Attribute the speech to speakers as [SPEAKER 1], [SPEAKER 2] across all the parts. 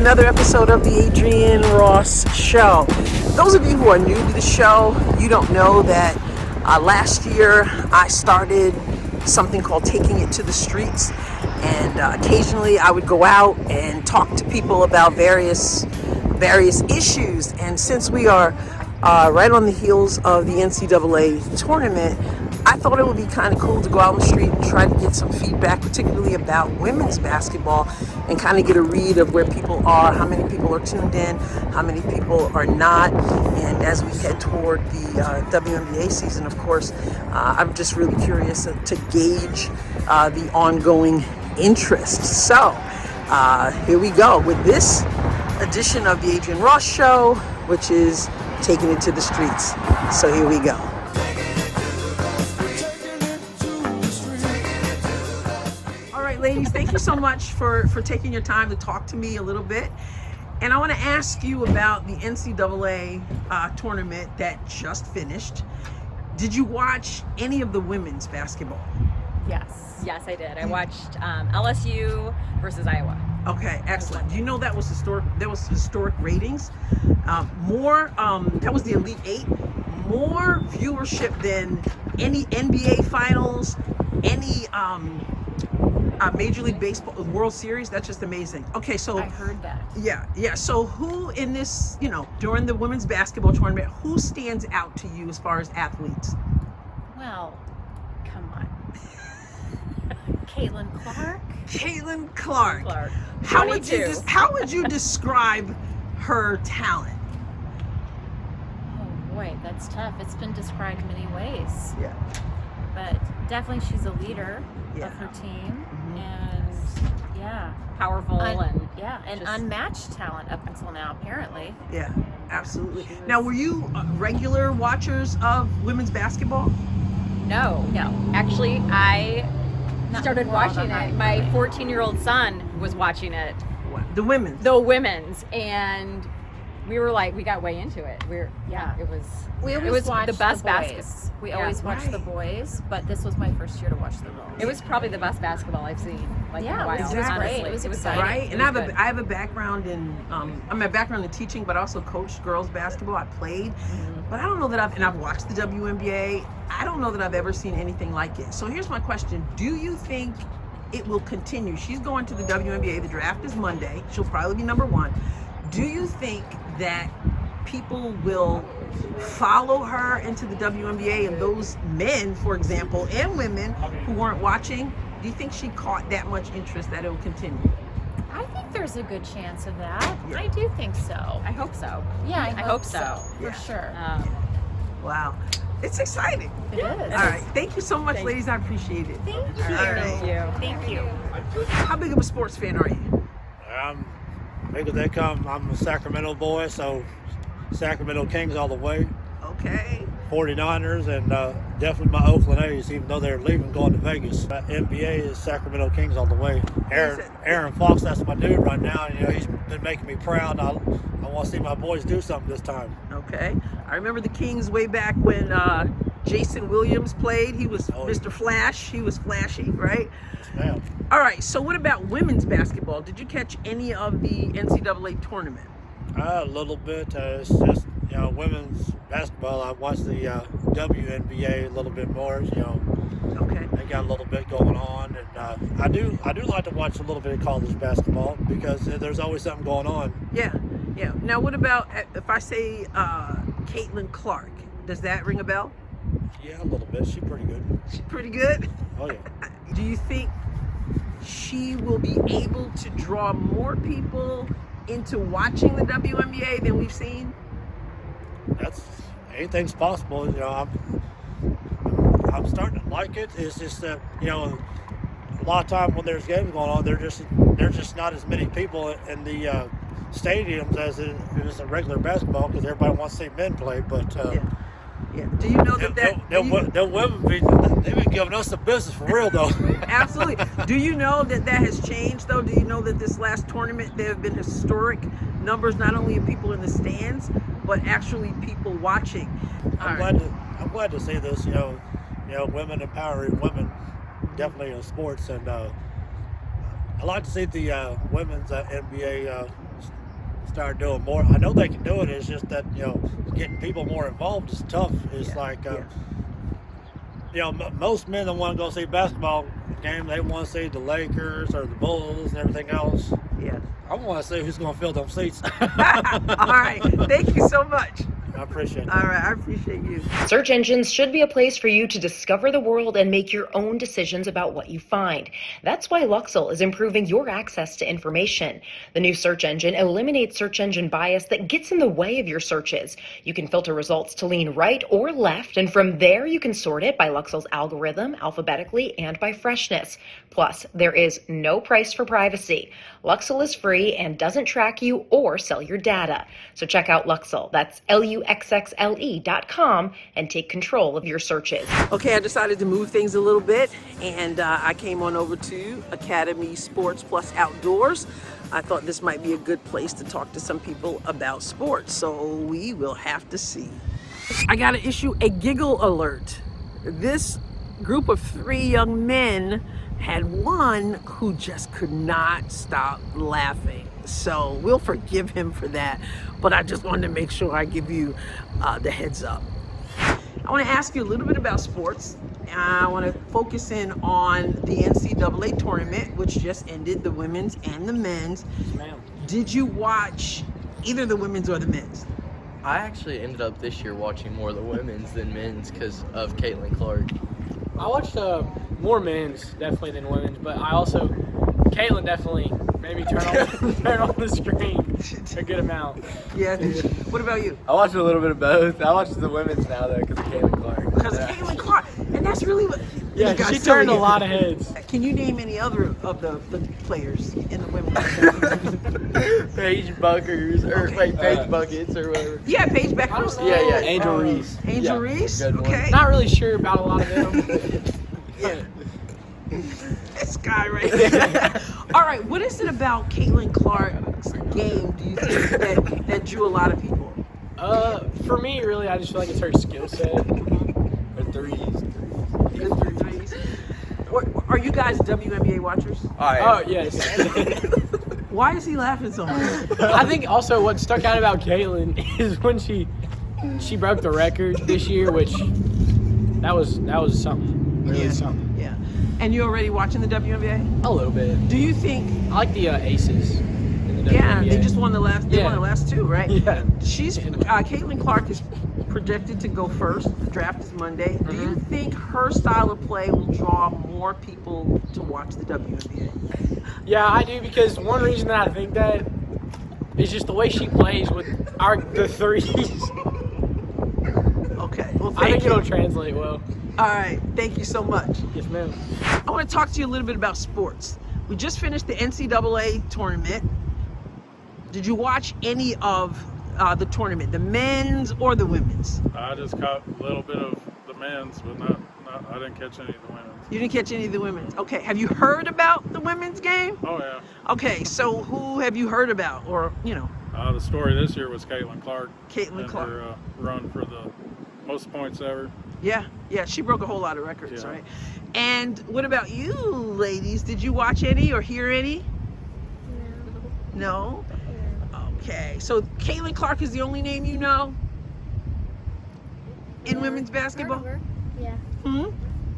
[SPEAKER 1] another episode of the Adrienne Ross Show. Those of you who are new to the show, you don't know that last year I started something called Taking It to the Streets, and occasionally I would go out and talk to people about various issues. And since we are right on the heels of the NCAA tournament, I thought it would be kind of cool to go out on the street and try to get some feedback, particularly about women's basketball, and kind of get a read of where people are, how many people are tuned in, how many people are not. And as we head toward the WNBA season, of course, I'm just really curious to gauge the ongoing interest. So here we go with this edition of the Adrienne Ross Show, which is Taking It to the Streets. So here we go. Ladies, thank you so much for taking your time to talk to me a little bit. And I want to ask you about the NCAA tournament that just finished. Did you watch any of the women's basketball?
[SPEAKER 2] Yes, I did. I watched LSU versus Iowa.
[SPEAKER 1] Okay, excellent. Do you know that was historic? There was historic ratings. That was the Elite Eight. More viewership than any NBA finals, any Major League Baseball World Series. That's just amazing. Okay, so
[SPEAKER 2] I heard that.
[SPEAKER 1] Yeah. So who in this, during the women's basketball tournament, who stands out to you as far as athletes?
[SPEAKER 2] Well, come on. Caitlin Clark.
[SPEAKER 1] How would you describe her talent?
[SPEAKER 2] Oh boy, that's tough. It's been described many ways.
[SPEAKER 1] Yeah.
[SPEAKER 2] But definitely she's a leader of her team, and powerful and unmatched talent up until now, apparently.
[SPEAKER 1] Yeah, absolutely. Now, were you regular watchers of women's basketball?
[SPEAKER 2] No. Actually, I started watching it. My 14-year-old son was watching it.
[SPEAKER 1] The women's,
[SPEAKER 2] and we were like, we got way into it. It was
[SPEAKER 3] watched
[SPEAKER 2] the best
[SPEAKER 3] the boys.
[SPEAKER 2] basketball.
[SPEAKER 3] We always watched the boys, but this was my first year to watch the girls.
[SPEAKER 2] It was probably the best basketball I've seen. In a while.
[SPEAKER 1] Exactly.
[SPEAKER 2] Honestly.
[SPEAKER 3] It was exciting.
[SPEAKER 1] Right, and I have a background in background in teaching, but I also coached girls basketball. I played, but I don't know that I've watched the WNBA. I don't know that I've ever seen anything like it. So here's my question: do you think it will continue? She's going to the WNBA. The draft is Monday. She'll probably be number one. Do you think that people will follow her into the WNBA, and those men, for example, and women who weren't watching, do you think she caught that much interest that it will continue?
[SPEAKER 3] I think there's a good chance of that.
[SPEAKER 1] Yeah.
[SPEAKER 3] I do think so.
[SPEAKER 2] I hope so.
[SPEAKER 3] Yeah, I hope
[SPEAKER 2] so.
[SPEAKER 3] For sure.
[SPEAKER 1] Wow. It's exciting.
[SPEAKER 3] It is.
[SPEAKER 1] All right. Thank you so much, ladies. I appreciate it.
[SPEAKER 3] Thank you.
[SPEAKER 1] All right.
[SPEAKER 3] Thank you.
[SPEAKER 1] How big of a sports fan are you?
[SPEAKER 4] Big as they come. I'm a Sacramento boy, so Sacramento Kings all the way.
[SPEAKER 1] Okay.
[SPEAKER 4] 49ers, and definitely my Oakland A's, even though they're leaving, going to Vegas. NBA is Sacramento Kings all the way. Aaron Fox, that's my dude right now. He's been making me proud. I want to see my boys do something this time.
[SPEAKER 1] Okay. I remember the Kings way back when Jason Williams played. He was Mr. Flash. He was flashy, right?
[SPEAKER 4] Yes, ma'am.
[SPEAKER 1] All right. So what about women's basketball? Did you catch any of the NCAA tournament?
[SPEAKER 4] A little bit. It's just, women's basketball. I watched the WNBA a little bit more.
[SPEAKER 1] Okay.
[SPEAKER 4] They got a little bit going on, and I do like to watch a little bit of college basketball because there's always something going on.
[SPEAKER 1] Yeah. Now, what about if I say Caitlin Clark? Does that ring a bell?
[SPEAKER 4] Yeah, a little bit. She's pretty good.
[SPEAKER 1] She's pretty good?
[SPEAKER 4] Oh, yeah.
[SPEAKER 1] Do you think she will be able to draw more people into watching the WNBA than we've seen?
[SPEAKER 4] Anything's possible. I'm starting to like it. It's just that a lot of time when there's games going on, there's just not as many people in the stadiums as it is in regular basketball because everybody wants to see men play. But
[SPEAKER 1] yeah. Do you know
[SPEAKER 4] the women they've been giving us the business for real though.
[SPEAKER 1] Absolutely. Do you know that has changed though? Do you know that this last tournament there have been historic numbers, not only of people in the stands, but actually people watching?
[SPEAKER 4] I'm glad to see this. Women empowering women, definitely in sports, and I like to see the women's NBA start doing more. I know they can do it. It's just that, getting people more involved is tough. It's most men that want to go see a basketball game, they want to see the Lakers or the Bulls and everything else.
[SPEAKER 1] Yeah.
[SPEAKER 4] I want to see who's going to fill them seats.
[SPEAKER 1] All right. Thank you so much.
[SPEAKER 4] I appreciate it.
[SPEAKER 1] All right. I appreciate you.
[SPEAKER 5] Search engines should be a place for you to discover the world and make your own decisions about what you find. That's why Luxel is improving your access to information. The new search engine eliminates search engine bias that gets in the way of your searches. You can filter results to lean right or left, and from there you can sort it by Luxel's algorithm, alphabetically, and by freshness. Plus, there is no price for privacy. Luxel is free and doesn't track you or sell your data. So check out Luxel. That's LUXXLE.com and take control of your searches.
[SPEAKER 1] Okay, I decided to move things a little bit, and I came on over to Academy Sports Plus Outdoors. I thought this might be a good place to talk to some people about sports, so we will have to see. I got to issue a giggle alert. This group of 3 young men had one who just could not stop laughing. So we'll forgive him for that, but I just wanted to make sure I give you the heads up. I want to ask you a little bit about sports. I want to focus in on the NCAA tournament, which just ended, the women's and the men's.
[SPEAKER 6] Yes, ma'am.
[SPEAKER 1] Did you watch either the women's or the men's?
[SPEAKER 6] I actually ended up this year watching more of the women's than men's because of Caitlin Clark.
[SPEAKER 7] I watched more men's definitely than women's, but Caitlin definitely made me turn on the screen a good amount.
[SPEAKER 1] Yeah. What about you?
[SPEAKER 6] I watched a little bit of both. I watch the women's now though because of Caitlin Clark.
[SPEAKER 1] Because of Caitlin Clark, and that's really what.
[SPEAKER 7] Yeah, she turned a lot of heads.
[SPEAKER 1] Can you name any other of the players in the women's?
[SPEAKER 6] Paige Buckers or
[SPEAKER 1] Okay.
[SPEAKER 6] Paige Buckets or whatever.
[SPEAKER 1] Yeah, Paige Beckers.
[SPEAKER 6] Yeah,
[SPEAKER 7] Angel Reese.
[SPEAKER 1] Angel Reese.
[SPEAKER 6] good one.
[SPEAKER 1] Okay.
[SPEAKER 7] Not really sure about a lot of them.
[SPEAKER 1] Yeah. This guy right there. All right, what is it about Caitlin Clark's game, do you think, that drew a lot of people?
[SPEAKER 7] For me, really, I just feel like it's her skill set.
[SPEAKER 6] Her threes.
[SPEAKER 1] Good threes. Are you guys WNBA watchers?
[SPEAKER 7] Oh, yes.
[SPEAKER 1] Why is he laughing so much?
[SPEAKER 7] I think also what stuck out about Caitlin is when she broke the record this year, which that was something, really something.
[SPEAKER 1] Yeah. And you're already watching the WNBA?
[SPEAKER 7] A little bit.
[SPEAKER 1] Do you think?
[SPEAKER 7] I like the Aces in the
[SPEAKER 1] Yeah,
[SPEAKER 7] WNBA.
[SPEAKER 1] they just won the last. They
[SPEAKER 7] Yeah.
[SPEAKER 1] won the last 2, right?
[SPEAKER 7] Yeah.
[SPEAKER 1] She's Caitlin Clark is projected to go first. The draft is Monday. Do you think her style of play will draw more people to watch the WNBA?
[SPEAKER 7] Yeah, I do, because one reason that I think that is just the way she plays with the threes.
[SPEAKER 1] Okay. Well,
[SPEAKER 7] I think
[SPEAKER 1] thank you.
[SPEAKER 7] it'll translate well.
[SPEAKER 1] All right. Thank you so much.
[SPEAKER 7] Yes, ma'am.
[SPEAKER 1] I want to talk to you a little bit about sports. We just finished the NCAA tournament. Did you watch any of the tournament, the men's or the women's?
[SPEAKER 8] I just caught a little bit of the men's, but not I didn't catch any of the women's.
[SPEAKER 1] You didn't catch any of the women's. Okay. Have you heard about the women's game?
[SPEAKER 8] Oh yeah.
[SPEAKER 1] Okay. So who have you heard about, or
[SPEAKER 8] The story this year was Caitlin Clark.
[SPEAKER 1] Caitlin
[SPEAKER 8] and
[SPEAKER 1] Clark.
[SPEAKER 8] her run for the most points ever.
[SPEAKER 1] Yeah, she broke a whole lot of records,
[SPEAKER 8] Yeah.
[SPEAKER 1] right? And what about you, ladies? Did you watch any or hear any? No. Okay, so Caitlin Clark is the only name you know in women's basketball?
[SPEAKER 9] Heard of her. Yeah,
[SPEAKER 1] Hmm?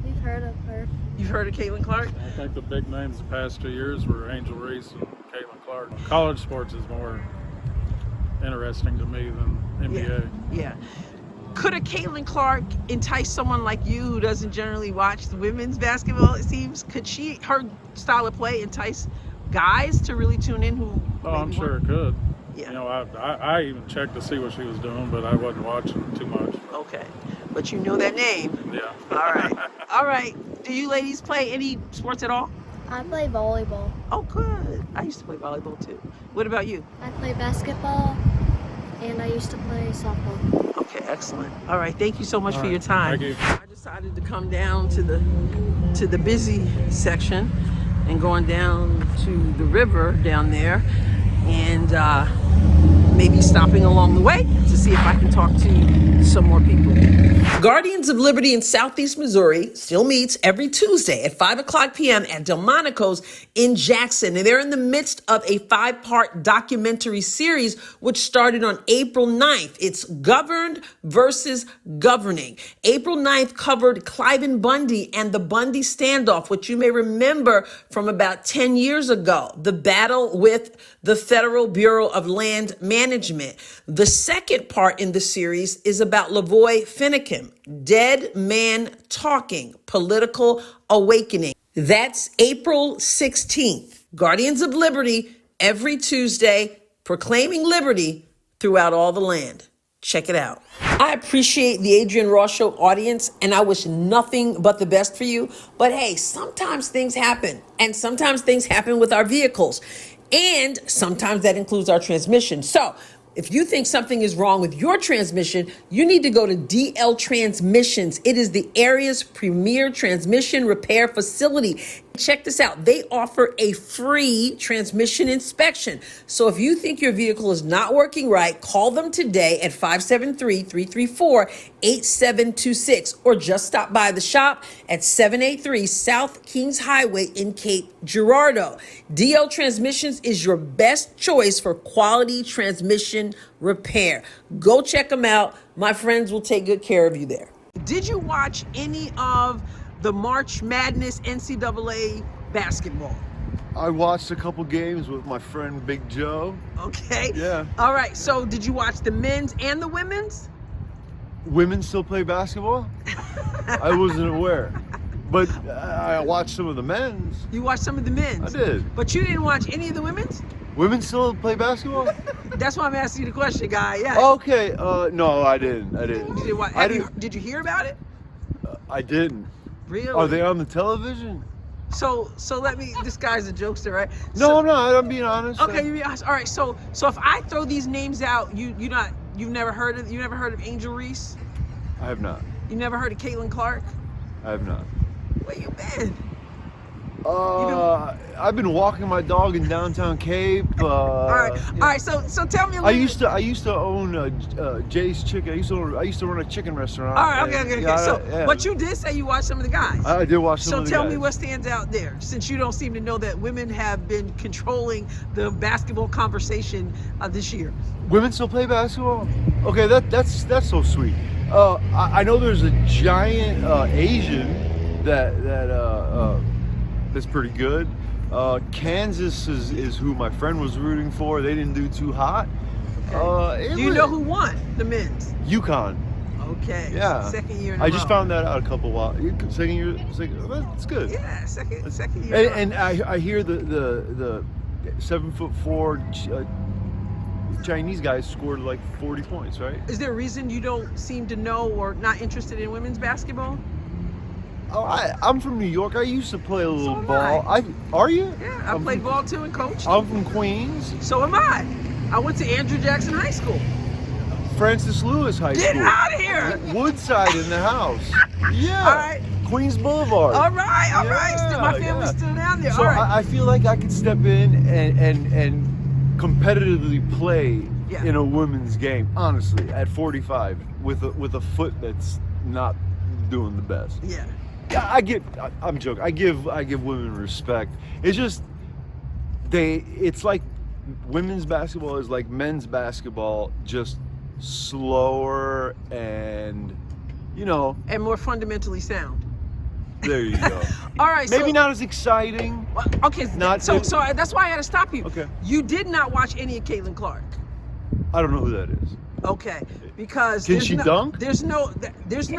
[SPEAKER 9] we've heard of her.
[SPEAKER 1] You've heard of Caitlin Clark?
[SPEAKER 8] I think the big names the past 2 years were Angel Reese and Caitlin Clark. College sports is more interesting to me than NBA.
[SPEAKER 1] Yeah. Could a Caitlin Clark entice someone like you who doesn't generally watch the women's basketball, it seems? Could her style of play entice guys to really tune in who
[SPEAKER 8] Oh, I'm
[SPEAKER 1] maybe
[SPEAKER 8] sure
[SPEAKER 1] weren't?
[SPEAKER 8] it could.
[SPEAKER 1] Yeah.
[SPEAKER 8] I even checked to see what she was doing, but I wasn't watching too much.
[SPEAKER 1] Okay. But you know that name.
[SPEAKER 8] Yeah.
[SPEAKER 1] All right. All right. Do you ladies play any sports at all?
[SPEAKER 9] I play volleyball.
[SPEAKER 1] Oh, good. I used to play volleyball too. What about you?
[SPEAKER 9] I play basketball, and I used to play softball.
[SPEAKER 1] Okay, excellent. All right. Thank you so much for your time.
[SPEAKER 8] Thank you.
[SPEAKER 1] I decided to come down to the busy section and going down to the river down there, and maybe stopping along the way to see if I can talk to some more people. Guardians of Liberty in Southeast Missouri still meets every Tuesday at 5 o'clock p.m. at Delmonico's in Jackson. And they're in the midst of a 5-part documentary series, which started on April 9th. It's Governed versus Governing. April 9th covered Cliven Bundy and the Bundy standoff, which you may remember from about 10 years ago, the battle with the Federal Bureau of Land Management. The second part in the series is about Lavoy Finicum, Dead Man Talking, Political Awakening. That's April 16th. Guardians of Liberty every Tuesday, proclaiming liberty throughout all the land. Check it out. I appreciate the Adrienne Ross Show audience, and I wish nothing but the best for you. But hey, sometimes things happen, and sometimes things happen with our vehicles, and sometimes that includes our transmission. So if you think something is wrong with your transmission, you need to go to DL Transmissions. It is the area's premier transmission repair facility. Check this out. They offer a free transmission inspection. So if you think your vehicle is not working right, call them today at 573-334-8726 or just stop by the shop at 783 South Kings Highway in Cape Girardeau. DL Transmissions is your best choice for quality transmission repair. Go check them out. My friends will take good care of you there. Did you watch any of the March Madness NCAA basketball?
[SPEAKER 10] I watched a couple games with my friend Big Joe.
[SPEAKER 1] Okay.
[SPEAKER 10] Yeah.
[SPEAKER 1] All right. So did you watch the men's and the women's?
[SPEAKER 10] Women still play basketball? I wasn't aware. But I watched some of the men's.
[SPEAKER 1] You watched some of the men's?
[SPEAKER 10] I did.
[SPEAKER 1] But you didn't watch any of the women's?
[SPEAKER 10] Women still play basketball?
[SPEAKER 1] That's why I'm asking you the question, guy. Yeah.
[SPEAKER 10] Okay. No, I didn't.
[SPEAKER 1] Did you hear about it?
[SPEAKER 10] I didn't.
[SPEAKER 1] Really?
[SPEAKER 10] Are they on the television?
[SPEAKER 1] So let me. This guy's a jokester, right?
[SPEAKER 10] No, I'm not. I'm being honest.
[SPEAKER 1] Okay, you be honest. All right. So if I throw these names out, you've never heard of Angel Reese?
[SPEAKER 10] I have not.
[SPEAKER 1] You never heard of Caitlin Clark?
[SPEAKER 10] I have not.
[SPEAKER 1] Where you been?
[SPEAKER 10] I've been walking my dog in downtown Cape.
[SPEAKER 1] All right. So tell me a little.
[SPEAKER 10] I used to own Jay's Chicken. I used to run a chicken restaurant.
[SPEAKER 1] All right. Okay. But you did say you watched some of the guys.
[SPEAKER 10] I did watch some of the guys.
[SPEAKER 1] So tell me what stands out there, since you don't seem to know that women have been controlling the basketball conversation this year.
[SPEAKER 10] Women still play basketball? Okay, that's so sweet. I know there's a giant Asian that's pretty good. Kansas is who my friend was rooting for. They didn't do too hot.
[SPEAKER 1] Okay. Do you know who won the men's?
[SPEAKER 10] UConn.
[SPEAKER 1] Okay.
[SPEAKER 10] Yeah.
[SPEAKER 1] Second year in a row.
[SPEAKER 10] I just found that out a couple while. Second year. That's good.
[SPEAKER 1] Yeah. Second year.
[SPEAKER 10] And I hear the 7'4" Chinese guys scored like 40 points, right?
[SPEAKER 1] Is there a reason you don't seem to know or not interested in women's basketball?
[SPEAKER 10] Oh, I'm from New York. I used to play a little ball.
[SPEAKER 1] Are you? Yeah, I played ball too and coached.
[SPEAKER 10] I'm from Queens.
[SPEAKER 1] So am I. I went to Andrew Jackson High School.
[SPEAKER 10] Francis Lewis High School.
[SPEAKER 1] Get out of here!
[SPEAKER 10] Woodside in the house. Yeah.
[SPEAKER 1] All right.
[SPEAKER 10] Queens Boulevard.
[SPEAKER 1] All right. My family's still down there.
[SPEAKER 10] So
[SPEAKER 1] all right.
[SPEAKER 10] I feel like I could step in and competitively play in a women's game, honestly, at 45 with a foot that's not doing the best.
[SPEAKER 1] Yeah.
[SPEAKER 10] I'm joking. I give women respect. It's just it's like women's basketball is like men's basketball, just slower and
[SPEAKER 1] and more fundamentally sound.
[SPEAKER 10] There you go.
[SPEAKER 1] All right.
[SPEAKER 10] Maybe not as exciting.
[SPEAKER 1] Well, okay. So that's why I had to stop you.
[SPEAKER 10] Okay.
[SPEAKER 1] You did not watch any of Caitlin Clark.
[SPEAKER 10] I don't know who that is.
[SPEAKER 1] Okay, because
[SPEAKER 10] can she dunk?
[SPEAKER 1] There's no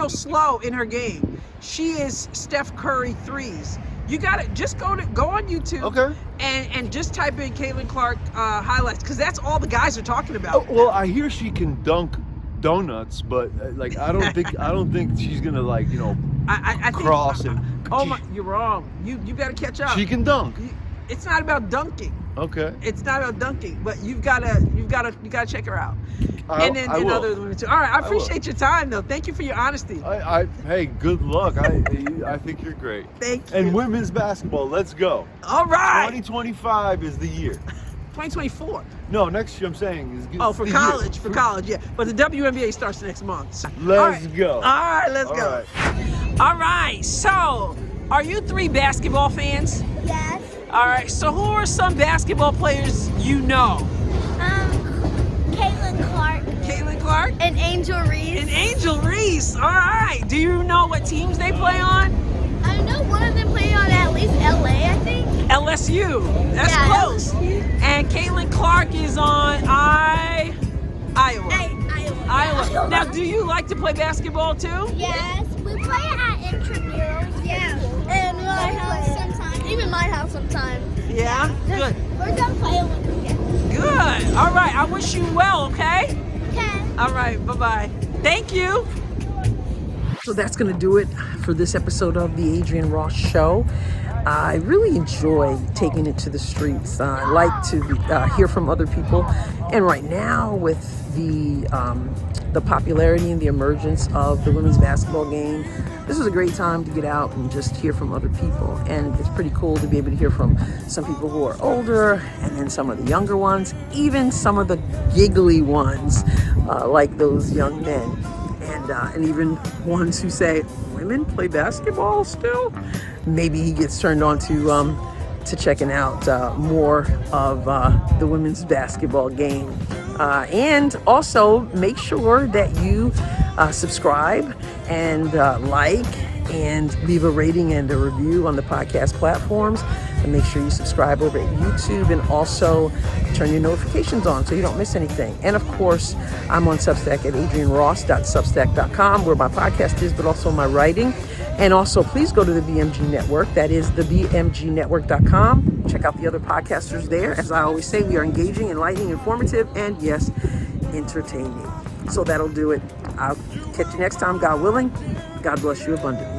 [SPEAKER 1] slow in her game. She is Steph Curry threes. You gotta just go on YouTube. Okay. And just type in Caitlin Clark highlights, because that's all the guys are talking about.
[SPEAKER 10] Oh, well, I hear she can dunk donuts, but I don't think she's gonna
[SPEAKER 1] I
[SPEAKER 10] cross
[SPEAKER 1] think,
[SPEAKER 10] and.
[SPEAKER 1] Oh my, you're wrong. You gotta catch up.
[SPEAKER 10] She can dunk.
[SPEAKER 1] It's not about dunking.
[SPEAKER 10] Okay.
[SPEAKER 1] It's not about dunking, but you gotta check her out. And other women too. All right, I appreciate your time though. Thank you for your honesty.
[SPEAKER 10] Hey, good luck. I think you're great.
[SPEAKER 1] Thank you.
[SPEAKER 10] And women's basketball, let's go.
[SPEAKER 1] All right.
[SPEAKER 10] 2025 is the year.
[SPEAKER 1] 2024.
[SPEAKER 10] No, next year I'm saying is.
[SPEAKER 1] Oh, for college, yeah. But the WNBA starts next month.
[SPEAKER 10] Let's go.
[SPEAKER 1] All right, let's go.
[SPEAKER 10] Right.
[SPEAKER 1] All right, so are you three basketball fans?
[SPEAKER 9] Yes.
[SPEAKER 1] All right, so who are some basketball players you know?
[SPEAKER 9] Caitlin Clark.
[SPEAKER 1] Caitlin Clark?
[SPEAKER 9] And Angel Reese.
[SPEAKER 1] And Angel Reese. All right. Do you know what teams they play on?
[SPEAKER 9] I know one of them played on at least LA, I think.
[SPEAKER 1] LSU. That's close.
[SPEAKER 9] LSU.
[SPEAKER 1] And Caitlin Clark is on Iowa.
[SPEAKER 9] Iowa.
[SPEAKER 1] Now, do you like to play basketball too?
[SPEAKER 9] Yes. We play at intramurals. Yeah. And my house sometimes. Even my house sometimes.
[SPEAKER 1] Yeah? Good.
[SPEAKER 9] We're gonna play a little bit.
[SPEAKER 1] Good. All right. I wish you well, okay?
[SPEAKER 9] Okay.
[SPEAKER 1] All right. Bye-bye. Thank you. So that's going to do it for this episode of the Adrienne Ross Show. I really enjoy taking it to the streets. I like to hear from other people. And right now, with the popularity and the emergence of the women's basketball game, this is a great time to get out and just hear from other people. And it's pretty cool to be able to hear from some people who are older, and then some of the younger ones, even some of the giggly ones, like those young men. And even ones who say, women play basketball still? Maybe he gets turned on to checking out more of the women's basketball game. And also make sure that you subscribe and like and leave a rating and a review on the podcast platforms. And make sure you subscribe over at YouTube and also turn your notifications on so you don't miss anything. And of course, I'm on Substack at adrienneross.substack.com, where my podcast is, but also my writing. And also, please go to the BMG Network. That is the BMGnetwork.com. Check out the other podcasters there. As I always say, we are engaging, enlightening, informative, and yes, entertaining. So that'll do it. I'll catch you next time, God willing. God bless you abundantly.